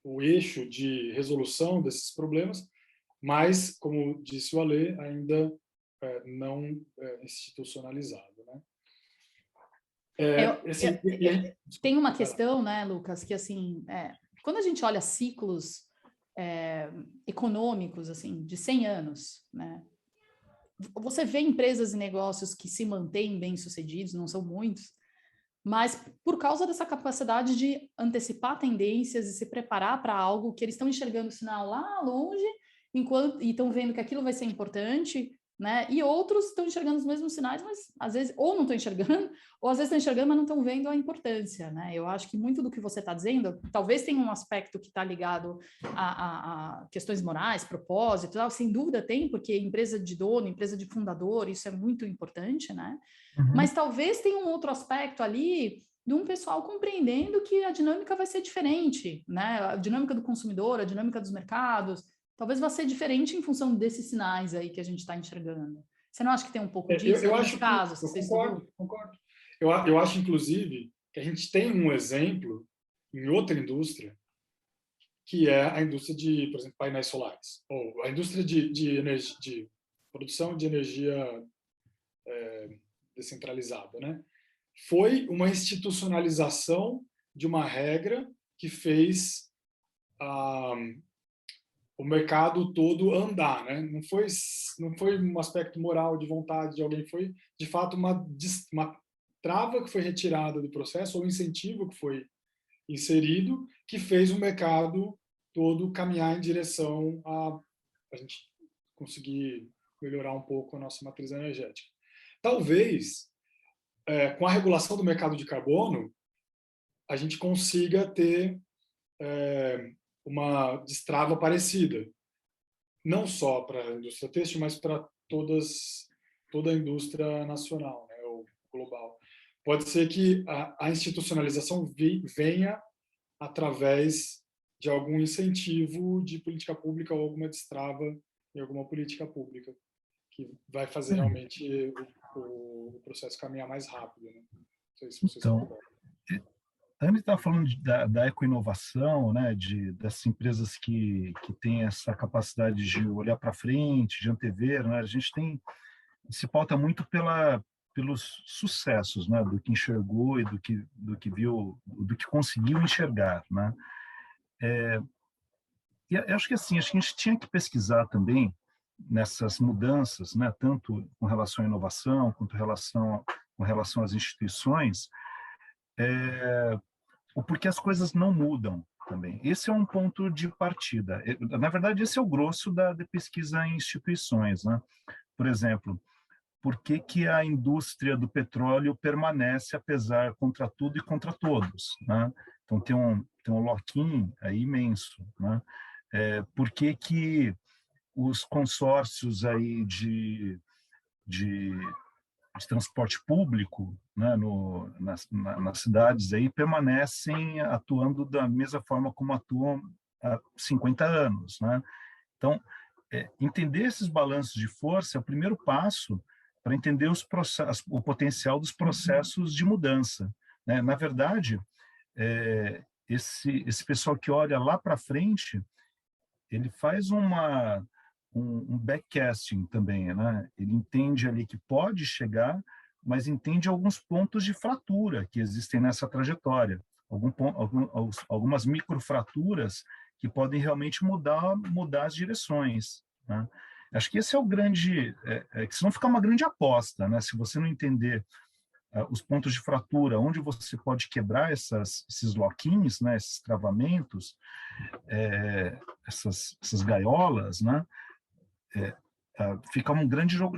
C: o eixo de resolução desses problemas, mas, como disse o Alê, ainda não institucionalizado, né?
A: Tem uma questão, né, Lucas, que assim, quando a gente olha ciclos econômicos assim de 100 anos, né, você vê empresas e negócios que se mantêm bem-sucedidos, não são muitos, mas por causa dessa capacidade de antecipar tendências e se preparar para algo que eles estão enxergando o sinal lá longe, e estão vendo que aquilo vai ser importante, né? E outros estão enxergando os mesmos sinais, mas às vezes ou não estão enxergando, ou às vezes estão enxergando, mas não estão vendo a importância, né? Eu acho que muito do que você está dizendo, talvez tenha um aspecto que está ligado a questões morais, propósito, tal, sem dúvida tem, porque empresa de dono, empresa de fundador, isso é muito importante, né?
B: Uhum.
A: Mas talvez tenha um outro aspecto ali de um pessoal compreendendo que a dinâmica vai ser diferente, né? A dinâmica do consumidor, a dinâmica dos mercados, talvez vá ser diferente em função desses sinais aí que a gente está enxergando. Você não acha que tem um pouco disso
C: eu
A: nos
C: acho
A: casos?
C: que, concordo. Eu acho, inclusive, que a gente tem um exemplo em outra indústria, que é a indústria de, por exemplo, painéis solares, ou a indústria de produção de energia descentralizada, né? Foi uma institucionalização de uma regra que fez o mercado todo andar, né? Não foi um aspecto moral de vontade de alguém, foi de fato uma trava que foi retirada do processo ou incentivo que foi inserido que fez o mercado todo caminhar em direção a gente conseguir melhorar um pouco a nossa matriz energética. Talvez com a regulação do mercado de carbono a gente consiga ter uma destrava parecida, não só para a indústria têxtil, mas para toda a indústria nacional, né, ou global. Pode ser que a institucionalização venha através de algum incentivo de política pública ou alguma destrava em alguma política pública que vai fazer realmente o processo caminhar mais rápido, né? Não sei se vocês concordam.
B: A gente está falando da ecoinovação, né, dessas empresas que têm essa capacidade de olhar para frente, de antever, né? A gente se pauta muito pelos sucessos, né, do que enxergou e do que viu, do que conseguiu enxergar, né? E eu acho que assim, acho que a gente tinha que pesquisar também nessas mudanças, né, tanto com relação à inovação, quanto com relação às instituições, o porquê as coisas não mudam também. Esse é um ponto de partida. Na verdade, esse é o grosso da pesquisa em instituições, né? Por exemplo, por que que a indústria do petróleo permanece apesar contra tudo e contra todos, né? Então tem um lock-in aí imenso, né? Por que que os consórcios aí de transporte público, né, nas cidades aí permanecem atuando da mesma forma como atuam há 50 anos, né? Então, entender esses balanços de força é o primeiro passo para entender o potencial dos processos de mudança, né? Na verdade, esse pessoal que olha lá para frente, ele faz um backcasting também, né? Ele entende ali que pode chegar, mas entende alguns pontos de fratura que existem nessa trajetória, algumas microfraturas que podem realmente mudar as direções, né? Acho que esse é o grande, que senão fica uma grande aposta, né? Se você não entender os pontos de fratura, onde você pode quebrar esses lock-ins, né? Esses travamentos, essas gaiolas, né? Ficaria um grande jogo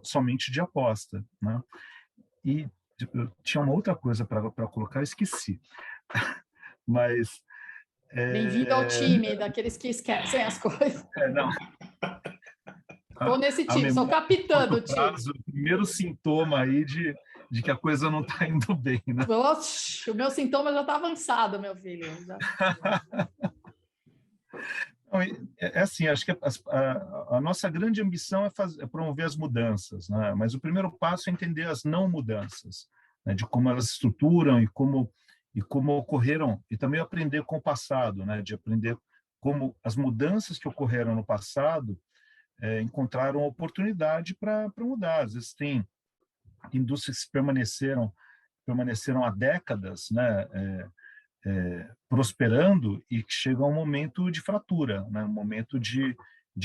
B: somente de aposta, né? E eu tinha uma outra coisa para colocar, esqueci. Mas
A: Bem-vindo ao time daqueles que esquecem as coisas.
B: Não.
A: Estou nesse time, sou capitã do time.
B: O primeiro sintoma aí de que a coisa não está indo bem, né?
A: Oxe, o meu sintoma já está avançado, meu filho.
B: Não, assim, acho que a nossa grande ambição é promover as mudanças, né? Mas o primeiro passo é entender as não mudanças, né? De como elas se estruturam e como ocorreram, e também aprender com o passado, né? De aprender como as mudanças que ocorreram no passado encontraram oportunidade para mudar. Às vezes tem indústrias que permaneceram há décadas, né? Prosperando e que chega a um momento de fratura, né? Um momento de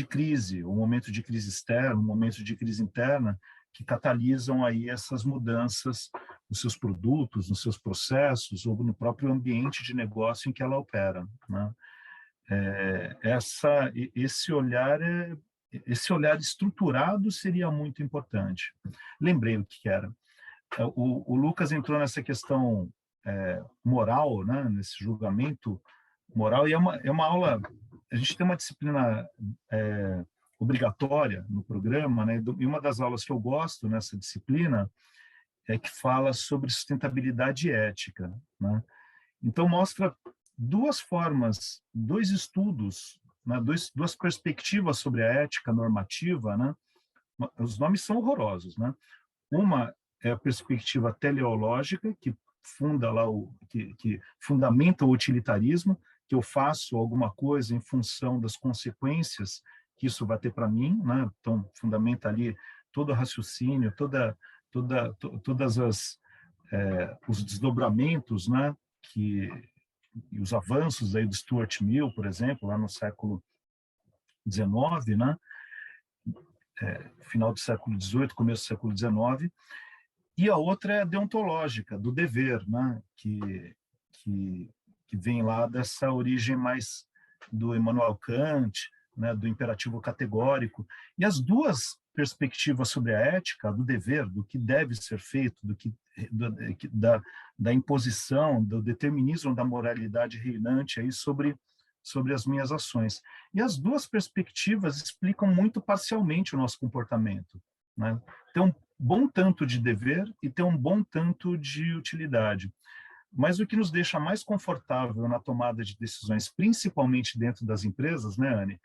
B: crise, um momento de crise externa, um momento de crise interna, que catalisam aí essas mudanças nos seus produtos, nos seus processos ou no próprio ambiente de negócio em que ela opera, né? Esse olhar estruturado seria muito importante. Lembrei o que era. O Lucas entrou nessa questão moral, né, nesse julgamento moral, e é uma aula, a gente tem uma disciplina obrigatória no programa, né, e uma das aulas que eu gosto nessa disciplina é que fala sobre sustentabilidade ética, né? Então mostra duas formas, dois estudos, né, duas perspectivas sobre a ética normativa, né? Os nomes são horrorosos, né? Uma é a perspectiva teleológica, que fundamenta o utilitarismo, que eu faço alguma coisa em função das consequências que isso vai ter para mim, né? Então fundamenta ali todo o raciocínio, todas os desdobramentos, né? E os avanços aí do Stuart Mill, por exemplo, lá no século XIX, né? Final do século XVIII, começo do século XIX. E a outra é a deontológica, do dever, né? que vem lá dessa origem mais do Immanuel Kant, né? Do imperativo categórico. E as duas perspectivas sobre a ética, do dever, do que deve ser feito, da imposição, do determinismo da moralidade reinante aí sobre as minhas ações. E as duas perspectivas explicam muito parcialmente o nosso comportamento, né? Tem um bom tanto de dever e tem um bom tanto de utilidade. Mas o que nos deixa mais confortável na tomada de decisões, principalmente dentro das empresas, né, Anne?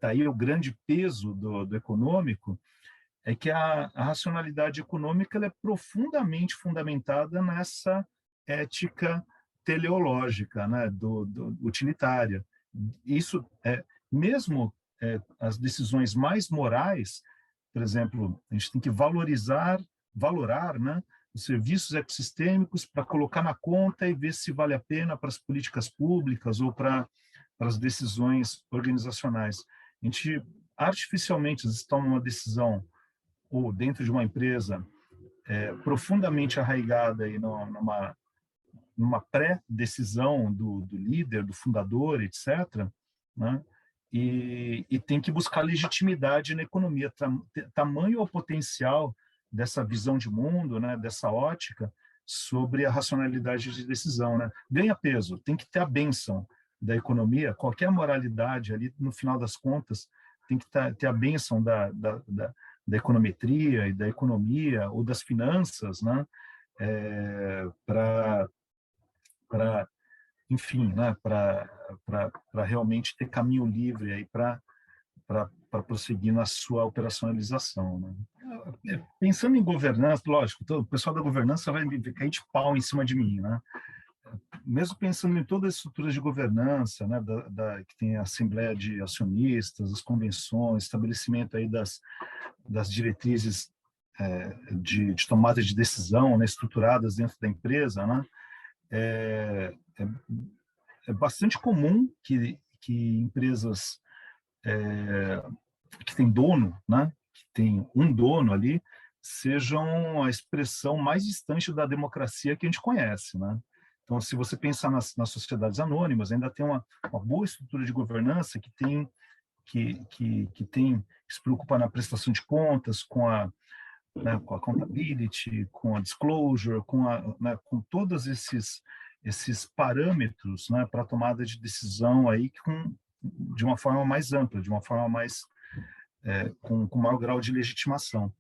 B: Daí o grande peso do econômico, é que a racionalidade econômica ela é profundamente fundamentada nessa ética teleológica, né, do utilitária. Isso, mesmo as decisões mais morais, por exemplo, a gente tem que valorar, né, os serviços ecossistêmicos para colocar na conta e ver se vale a pena para as políticas públicas ou para as decisões organizacionais. A gente, artificialmente, toma uma decisão, ou dentro de uma empresa, profundamente arraigada aí numa pré-decisão do líder, do fundador, etc., né? E tem que buscar legitimidade na economia. Tamanho o potencial dessa visão de mundo, né, dessa ótica, sobre a racionalidade de decisão. Né? Ganha peso, tem que ter a bênção da economia, qualquer moralidade ali, no final das contas, tem que ter a bênção da econometria e da economia, ou das finanças, né, para enfim, né, para realmente ter caminho livre aí para prosseguir na sua operacionalização. Né? Pensando em governança, lógico, o pessoal da governança vai cair de pau em cima de mim, né? Mesmo pensando em todas as estruturas de governança, né, que tem a assembleia de acionistas, as convenções, estabelecimento aí das diretrizes de tomada de decisão, né, estruturadas dentro da empresa, né? É bastante comum que empresas que têm dono, né, que tem um dono ali, sejam a expressão mais distante da democracia que a gente conhece, né? Então, se você pensar nas sociedades anônimas, ainda tem uma boa estrutura de governança que se preocupa na prestação de contas, com a accountability, com a disclosure, com todos esses parâmetros, né, para a tomada de decisão aí de uma forma mais ampla, de uma forma mais com maior grau de legitimação.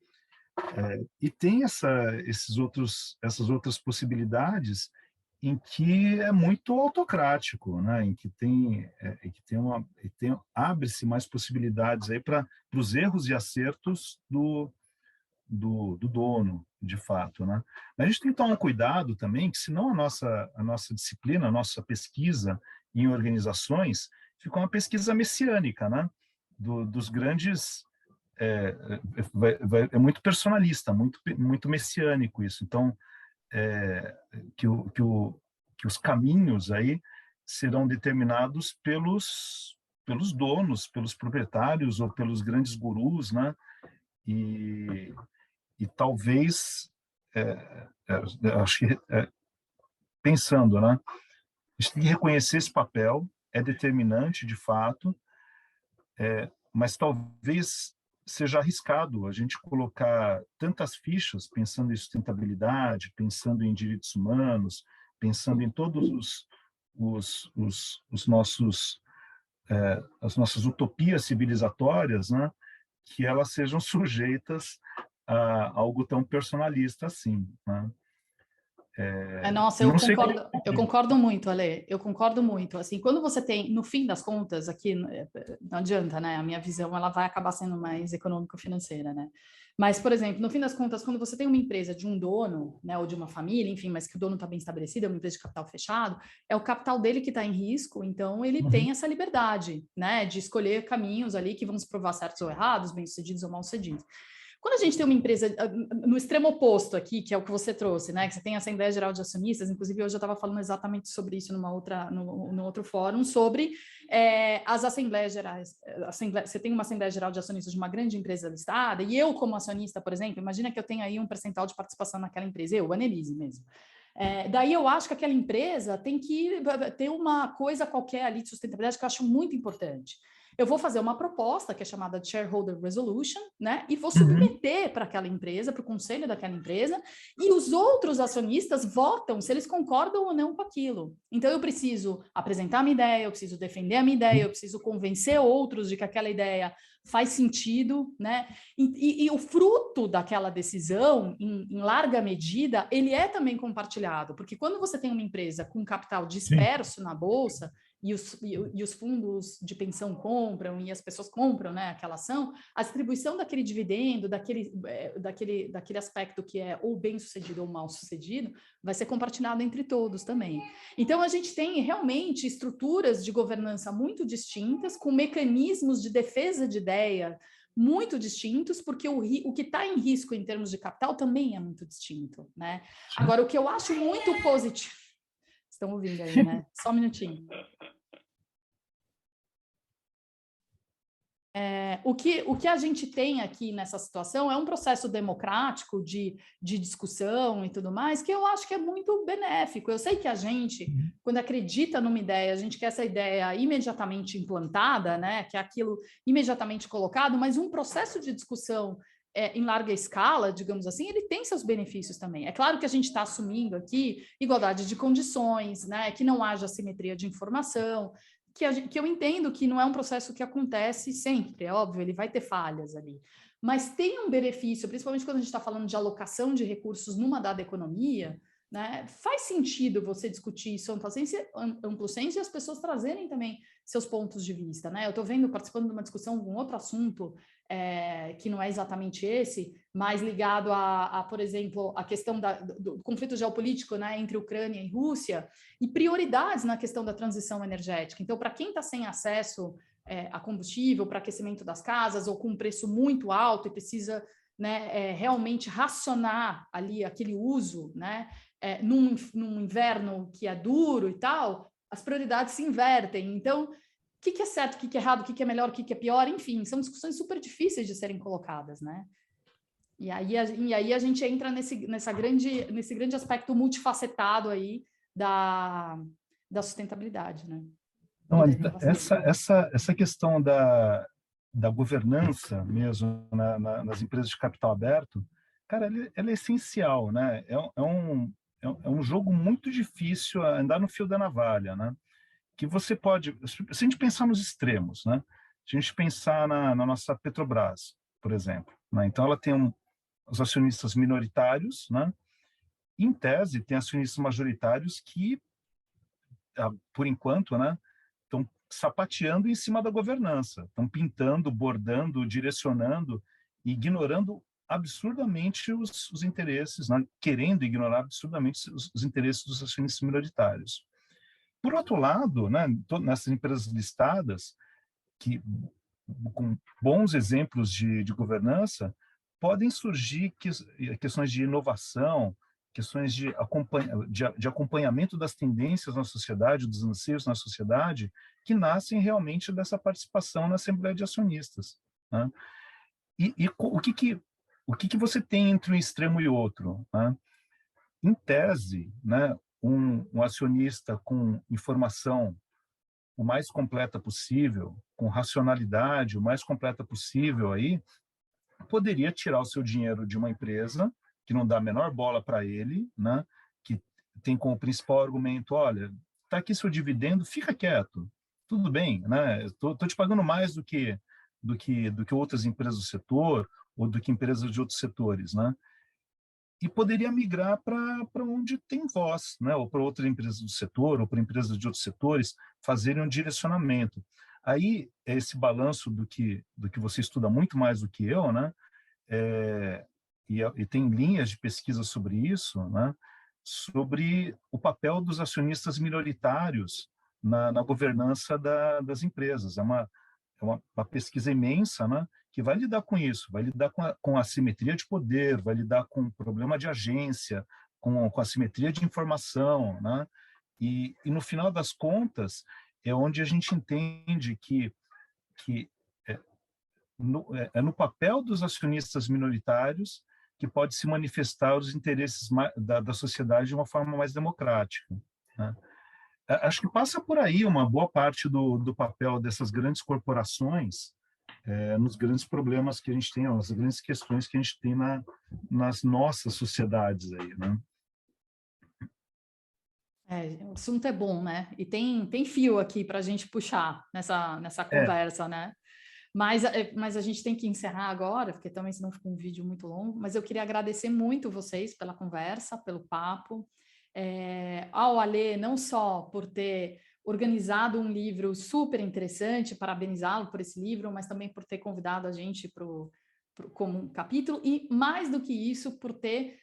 B: E tem essas outras possibilidades em que é muito autocrático, né, em que abre-se mais possibilidades aí para os erros e acertos do dono, de fato, né? Mas a gente tem que tomar um cuidado também, que senão a nossa disciplina, a nossa pesquisa em organizações fica uma pesquisa messiânica, né? Dos grandes... É muito personalista, muito messiânico isso. Então, que os caminhos aí serão determinados pelos donos, pelos proprietários ou pelos grandes gurus, né? E talvez, acho que, pensando, né? A gente tem que reconhecer esse papel, é determinante, de fato, mas talvez seja arriscado a gente colocar tantas fichas, pensando em sustentabilidade, pensando em direitos humanos, pensando em todos os nossos as nossas utopias civilizatórias, né? Que elas sejam sujeitas a algo tão personalista assim, né?
A: Nossa, eu concordo muito, Ale, eu concordo muito. Assim, quando você tem, no fim das contas, aqui não adianta, né? A minha visão ela vai acabar sendo mais econômico-financeira, né? Mas, por exemplo, no fim das contas, quando você tem uma empresa de um dono, né, ou de uma família, enfim, mas que o dono está bem estabelecido, é uma empresa de capital fechado, é o capital dele que está em risco, então ele tem essa liberdade, né, de escolher caminhos ali que vão se provar certos ou errados, bem-sucedidos ou mal-sucedidos. Quando a gente tem uma empresa no extremo oposto aqui, que é o que você trouxe, né? Que você tem a Assembleia Geral de Acionistas, inclusive hoje eu estava falando exatamente sobre isso no outro fórum, sobre as Assembleias Gerais. Você tem uma Assembleia Geral de Acionistas de uma grande empresa listada, e eu, como acionista, por exemplo, imagina que eu tenho aí um percentual de participação naquela empresa, eu, Annelise mesmo. Daí eu acho que aquela empresa tem que ter uma coisa qualquer ali de sustentabilidade que eu acho muito importante. Eu vou fazer uma proposta que é chamada de Shareholder Resolution, né? E vou submeter para aquela empresa, para o conselho daquela empresa, e os outros acionistas votam se eles concordam ou não com aquilo. Então, eu preciso apresentar a minha ideia, eu preciso defender a minha ideia, eu preciso convencer outros de que aquela ideia faz sentido, né? E o fruto daquela decisão, em larga medida, ele é também compartilhado, porque quando você tem uma empresa com capital disperso na bolsa, e os fundos de pensão compram, e as pessoas compram, né, aquela ação, a distribuição daquele dividendo, daquele aspecto que é ou bem-sucedido ou mal-sucedido, vai ser compartilhado entre todos também. Então, a gente tem realmente estruturas de governança muito distintas, com mecanismos de defesa de ideia muito distintos, porque o que está em risco em termos de capital também é muito distinto, né? Agora, o que eu acho muito positivo... Estão ouvindo aí, né? Só um minutinho. O que a gente tem aqui nessa situação é um processo democrático de discussão e tudo mais, que eu acho que é muito benéfico. Eu sei que a gente, quando acredita numa ideia, a gente quer essa ideia imediatamente implantada, né? Que é aquilo imediatamente colocado, mas um processo de discussão em larga escala, digamos assim, ele tem seus benefícios também. É claro que a gente está assumindo aqui igualdade de condições, né? Que não haja assimetria de informação, que eu entendo que não é um processo que acontece sempre, é óbvio, ele vai ter falhas ali, mas tem um benefício, principalmente quando a gente está falando de alocação de recursos numa dada economia, né? Faz sentido você discutir isso amplo senso e as pessoas trazerem também seus pontos de vista, né? Eu estou participando de uma discussão com outro assunto, que não é exatamente esse, mais ligado por exemplo, a questão do conflito geopolítico, né, entre Ucrânia e Rússia, e prioridades na questão da transição energética. Então, para quem está sem acesso a combustível, para aquecimento das casas, ou com um preço muito alto e precisa, né, realmente racionar ali aquele uso, né, num inverno que é duro e tal, as prioridades se invertem. Então, o que é certo, o que é errado, o que é melhor, o que é pior, enfim, são discussões super difíceis de serem colocadas, né? E aí a gente entra nesse grande aspecto multifacetado aí da sustentabilidade, né?
B: Não, essa questão da governança mesmo nas empresas de capital aberto, cara, ela é essencial, né? É um jogo muito difícil andar no fio da navalha, né? Que você pode, se a gente pensar nos extremos, né? Se a gente pensar na nossa Petrobras, por exemplo, né? Então ela tem os acionistas minoritários, né? Em tese, tem acionistas majoritários que, por enquanto, né, estão sapateando em cima da governança, estão pintando, bordando, direcionando, ignorando absurdamente os interesses, né? Querendo ignorar absurdamente os interesses dos acionistas minoritários. Por outro lado, né, nessas empresas listadas, que com bons exemplos de governança, podem surgir questões de inovação, questões de acompanhamento das tendências na sociedade, dos anseios na sociedade, que nascem realmente dessa participação na Assembleia de Acionistas, né? E o que você tem entre um extremo e outro, né? Em tese, né, um acionista com informação o mais completa possível, com racionalidade o mais completa possível aí, poderia tirar o seu dinheiro de uma empresa que não dá a menor bola para ele, né? Que tem como principal argumento, olha, tá aqui seu dividendo, fica quieto, tudo bem, né? Tô te pagando mais do que outras empresas do setor ou do que empresas de outros setores, né? E poderia migrar para onde tem voz, né? Ou para outras empresas do setor, ou para empresas de outros setores, fazerem um direcionamento. Aí, esse balanço do que você estuda muito mais do que eu, né? E tem linhas de pesquisa sobre isso, né? Sobre o papel dos acionistas minoritários na governança das empresas. É uma pesquisa imensa, né? Que vai lidar com isso, vai lidar com a assimetria de poder, vai lidar com o problema de agência, com a assimetria de informação, né? E no final das contas, é onde a gente entende que é no papel dos acionistas minoritários que pode se manifestar os interesses da sociedade de uma forma mais democrática, né? Acho que passa por aí uma boa parte do papel dessas grandes corporações nos grandes problemas que a gente tem, nas grandes questões que a gente tem nas nossas sociedades aí, né?
A: O assunto é bom, né? E tem fio aqui para a gente puxar nessa conversa, né? Mas a gente tem que encerrar agora, porque também senão fica um vídeo muito longo, mas eu queria agradecer muito vocês pela conversa, pelo papo, ao Alê, não só por ter organizado um livro super interessante, parabenizá-lo por esse livro, mas também por ter convidado a gente como um capítulo, e mais do que isso, por ter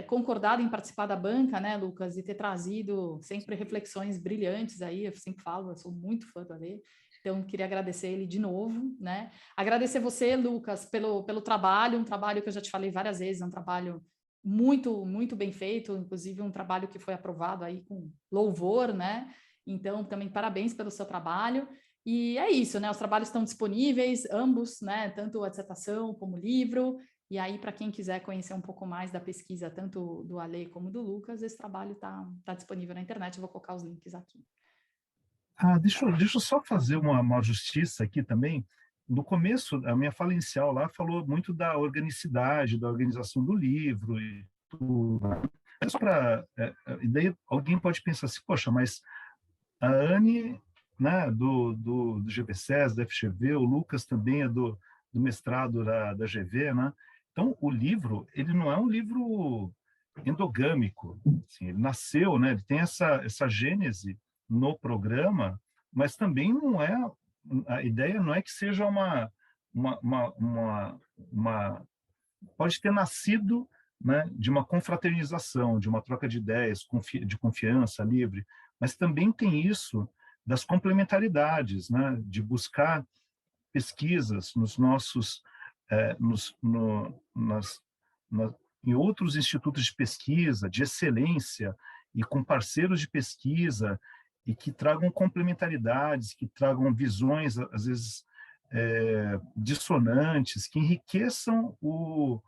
A: concordado em participar da banca, né, Lucas, e ter trazido sempre reflexões brilhantes aí, eu sempre falo, eu sou muito fã do Alê, Então, queria agradecer ele de novo, né? Agradecer você, Lucas, pelo trabalho, um trabalho que eu já te falei várias vezes, é um trabalho muito, muito bem feito, inclusive um trabalho que foi aprovado aí com louvor, né? Então, também parabéns pelo seu trabalho. E é isso, né? Os trabalhos estão disponíveis, ambos, né? Tanto a dissertação como o livro. E aí, para quem quiser conhecer um pouco mais da pesquisa, tanto do Ale como do Lucas, esse trabalho tá disponível na internet. Eu vou colocar os links aqui.
B: Deixa eu só fazer uma justiça aqui também. No começo, a minha fala inicial lá falou muito da organicidade, da organização do livro e tudo. É só para... e daí alguém pode pensar assim, poxa, mas a Anne, né, do GBSES, da FGV, o Lucas também é do mestrado da GV, né? Então, o livro, ele não é um livro endogâmico, assim, ele nasceu, né, ele tem essa gênese no programa, mas também não é, a ideia não é que seja pode ter nascido, né, de uma confraternização, de uma troca de ideias, de confiança livre, mas também tem isso das complementaridades, né, de buscar pesquisas nos nossos, em outros institutos de pesquisa, de excelência, e com parceiros de pesquisa, e que tragam complementaridades, que tragam visões, às vezes, dissonantes, que enriqueçam o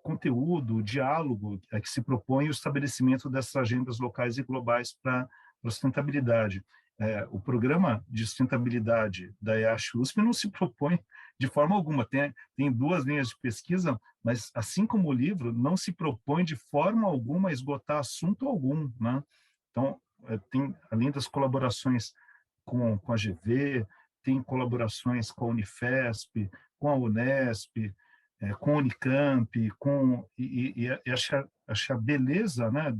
B: conteúdo, o diálogo a que se propõe o estabelecimento dessas agendas locais e globais para a sustentabilidade. O programa de sustentabilidade da IASH-USP não se propõe de forma alguma. Tem 2 linhas de pesquisa, mas, assim como o livro, não se propõe de forma alguma a esgotar assunto algum, né? Então, tem, além das colaborações com a GV, tem colaborações com a Unifesp, com a Unesp, com a Unicamp, e acho a beleza, né,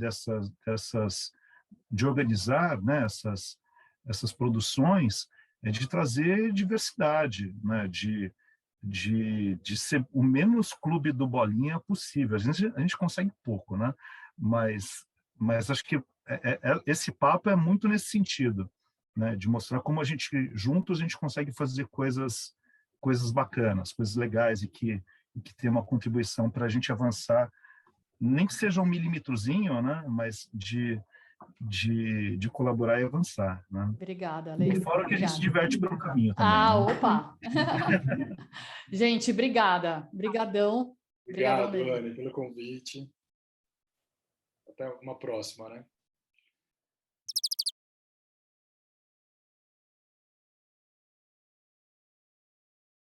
B: de organizar, né, essas produções, de trazer diversidade, né, de ser o menos clube do bolinha possível. A gente consegue pouco, né? Mas acho que esse papo é muito nesse sentido, né? De mostrar como juntos a gente consegue fazer coisas bacanas, coisas legais, e que tem uma contribuição para a gente avançar, nem que seja um milímetrozinho, né? Mas de colaborar e avançar, né?
A: Obrigada, Ale.
B: E fora que a gente se diverte pelo caminho também.
A: Opa! Gente, obrigada. Obrigadão.
C: Obrigado, Anne, pelo convite. Até uma próxima, né?